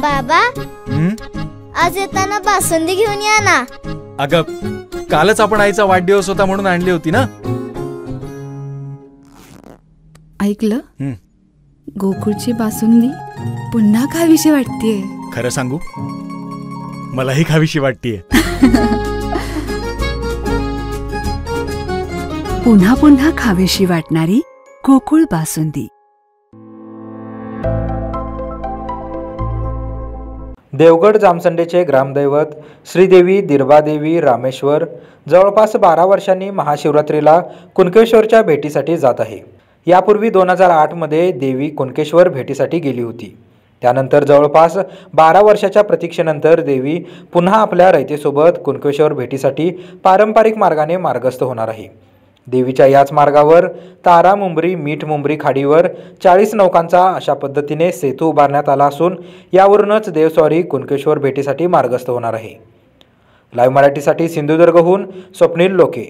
बाबा, आज येताना बासुंदी घेऊन या ना. अगं, कालच आपण आईचा वाढदिवस होता म्हणून आणली होती ना. ऐकलं, गोकुळची बासुंदी पुन्हा खावीशी वाटतेय. खरं सांगू, मलाही खावीशी वाटतेय. पुन्हा पुन्हा खावीशी वाटणारी गोकुळ बासुंदी. देवगड जामसंडेचे ग्रामदैवत श्रीदेवी दिरबादेवी रामेश्वर जवळपास 12 वर्षांनी महाशिवरात्रीला कुणकेश्वरच्या भेटीसाठी जात आहे. यापूर्वी 2008 मध्ये देवी कुणकेश्वर भेटीसाठी गेली होती. त्यानंतर जवळपास 12 वर्षाच्या प्रतीक्षेनंतर देवी पुन्हा आपल्या रयतेसोबत कुणकेश्वर भेटीसाठी पारंपरिक मार्गाने मार्गस्थ होणार आहे. देवीच्या याच मार्गावर तारा मुंबरी मीठ मुंबरी खाडीवर 40 नौकांचा अशा पद्धतीने सेतू उभारण्यात आला असून यावरूनच देवस्वारी कुणकेश्वर भेटीसाठी मार्गस्थ होणार आहे. लाईव्ह मराठीसाठी सिंधुदुर्गहून स्वप्नील लोके.